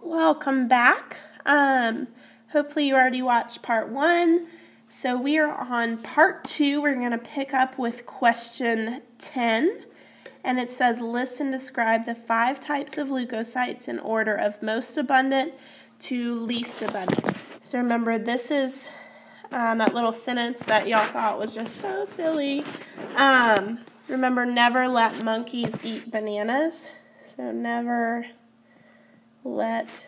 Welcome back. Hopefully you already watched part 1. So we are on part 2. We're going to pick up with question 10. And it says, list and describe the 5 types of leukocytes in order of most abundant to least abundant. So remember, this is that little sentence that y'all thought was just so silly. Remember, never let monkeys eat bananas. So never let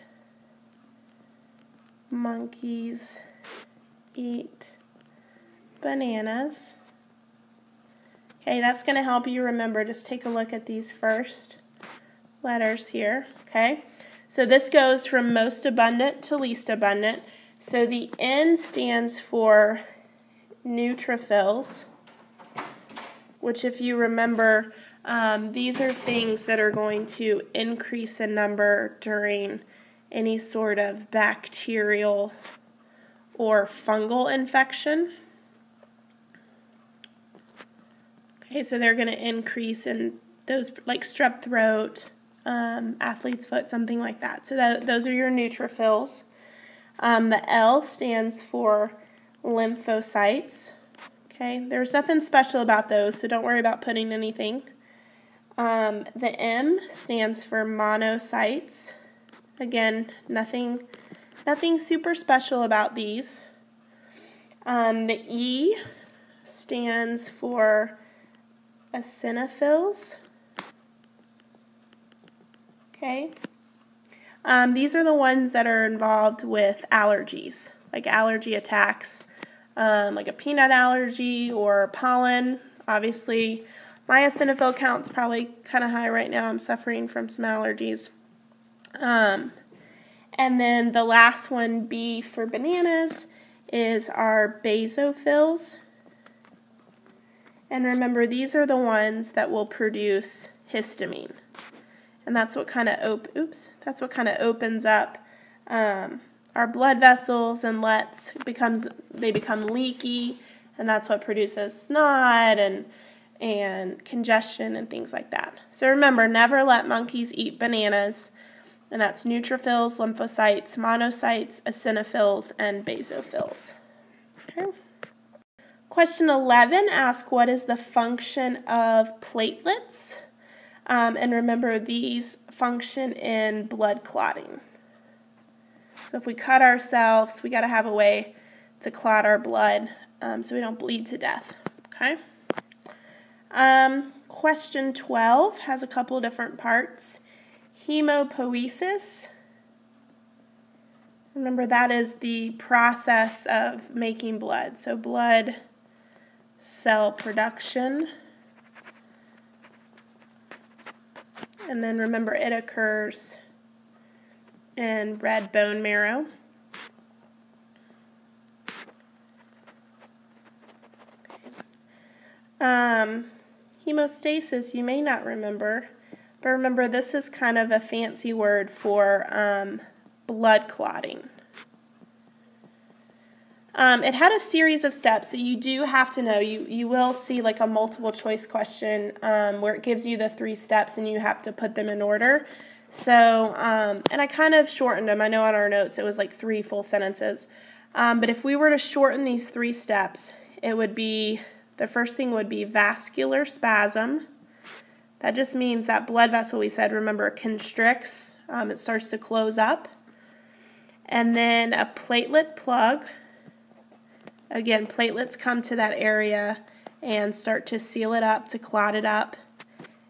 monkeys eat bananas. Okay, that's going to help you remember. Just take a look at these first letters here. Okay, so this goes from most abundant to least abundant. So the N stands for neutrophils, which, if you remember, these are things that are going to increase in number during any sort of bacterial or fungal infection. Okay, so they're going to increase in those, like strep throat, athlete's foot, something like that. So those are your neutrophils. The L stands for lymphocytes. Okay, there's nothing special about those, so don't worry about putting anything. The M stands for monocytes. Again, nothing super special about these. The E stands for eosinophils. Okay. These are the ones that are involved with allergies, like allergy attacks, like a peanut allergy or pollen. Obviously, my eosinophil count's probably kind of high right now. I'm suffering from some allergies. And then the last one, B for bananas, is our basophils. And remember, these are the ones that will produce histamine. And that's what kind of opens up our blood vessels and they become leaky, and that's what produces snot and congestion and things like that. So remember, never let monkeys eat bananas, and that's neutrophils, lymphocytes, monocytes, eosinophils, and basophils. Okay. Question 11 asks, what is the function of platelets? And remember, these function in blood clotting. So if we cut ourselves, we got to have a way to clot our blood so we don't bleed to death. Okay. Question 12 has a couple different parts. Hemopoiesis. Remember, that is the process of making blood. So blood cell production. And then remember, it occurs in red bone marrow. Hemostasis, you may not remember, but remember, this is kind of a fancy word for blood clotting. It had a series of steps that you do have to know. You will see like a multiple choice question where it gives you the 3 steps and you have to put them in order. So, and I kind of shortened them. I know on our notes it was like 3 full sentences. But if we were to shorten these 3 steps, it would be, the first thing would be vascular spasm. That just means that blood vessel, we said, remember, constricts. It starts to close up. And then a platelet plug. Again, platelets come to that area and start to seal it up, to clot it up.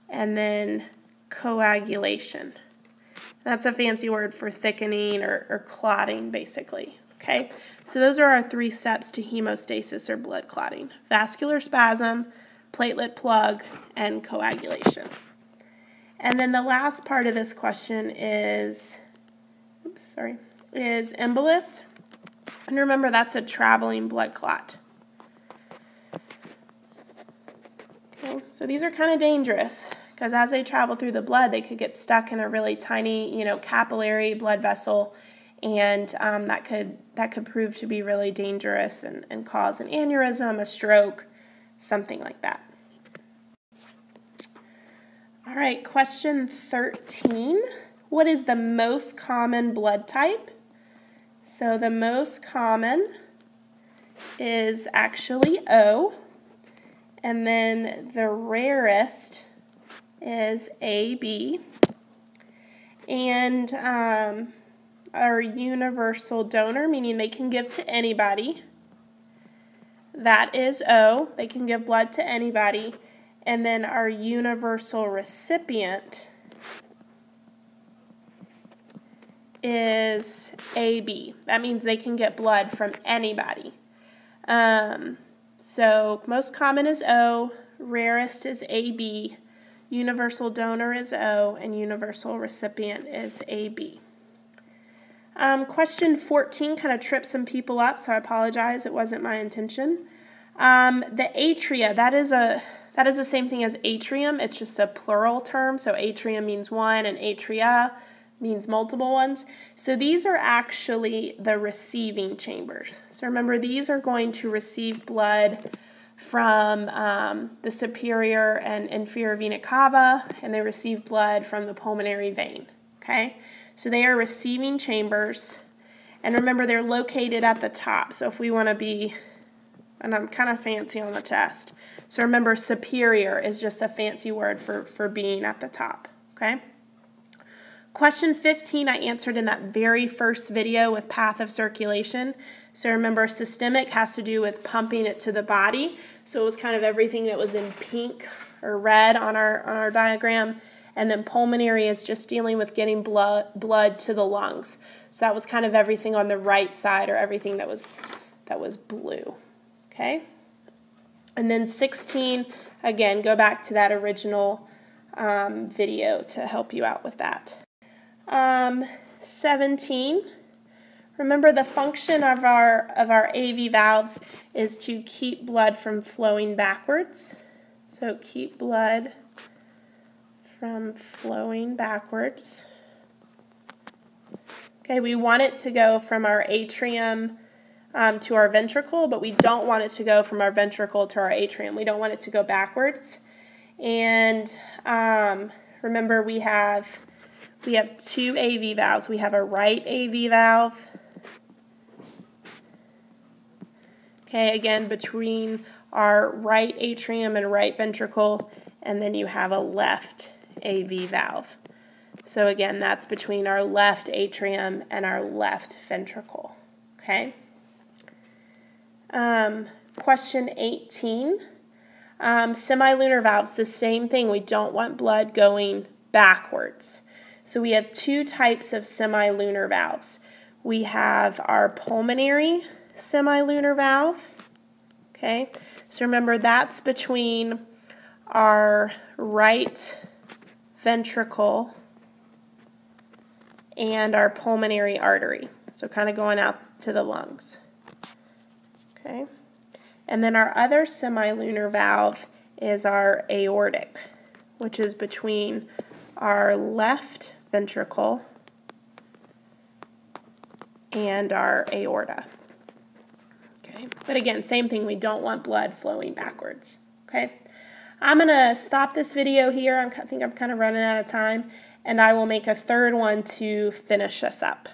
And then coagulation. That's a fancy word for thickening or clotting, basically. Okay, so those are our 3 steps to hemostasis or blood clotting: vascular spasm, platelet plug, and coagulation. And then the last part of this question is embolus. And remember, that's a traveling blood clot. Okay, so these are kind of dangerous because as they travel through the blood, they could get stuck in a really tiny, capillary blood vessel, and that could prove to be really dangerous and cause an aneurysm, a stroke, something like that. All right, question 13. what is the most common blood type? So the most common is actually O, and then the rarest is AB, and our universal donor, meaning they can give to anybody, that is O, they can give blood to anybody, and then our universal recipient is AB. That means they can get blood from anybody. So most common is O, rarest is AB, universal donor is O, and universal recipient is AB. Question 14 kind of tripped some people up, so I apologize. It wasn't my intention. The atria, that is the same thing as atrium. It's just a plural term, so atrium means one, and atria means multiple ones. So these are actually the receiving chambers. So remember, these are going to receive blood from the superior and inferior vena cava, and they receive blood from the pulmonary vein. Okay, so they are receiving chambers, and remember, they're located at the top. So if we want to be, and I'm kind of fancy on the test, so remember, superior is just a fancy word for being at the top. Okay. Question 15 I answered in that very first video with path of circulation. So remember, systemic has to do with pumping it to the body. So it was kind of everything that was in pink or red on our diagram. And then pulmonary is just dealing with getting blood to the lungs. So that was kind of everything on the right side, or everything that was blue. Okay? And then 16, again, go back to that original video to help you out with that. 17, remember the function of our AV valves is to keep blood from flowing backwards. So keep blood from flowing backwards. Okay, we want it to go from our atrium to our ventricle, but we don't want it to go from our ventricle to our atrium. We don't want it to go backwards. And remember, we have two AV valves. We have a right AV valve, okay, again, between our right atrium and right ventricle, and then you have a left AV valve. So again, that's between our left atrium and our left ventricle, okay? Question 18, semilunar valves, the same thing. We don't want blood going backwards. So we have two types of semilunar valves. We have our pulmonary semilunar valve, okay? So remember, that's between our right ventricle and our pulmonary artery. So kind of going out to the lungs, okay? And then our other semilunar valve is our aortic, which is between our left ventricle and our aorta. Okay, but again, same thing, we don't want blood flowing backwards. Okay, I'm going to stop this video here. I think I'm kind of running out of time, and I will make a third one to finish us up.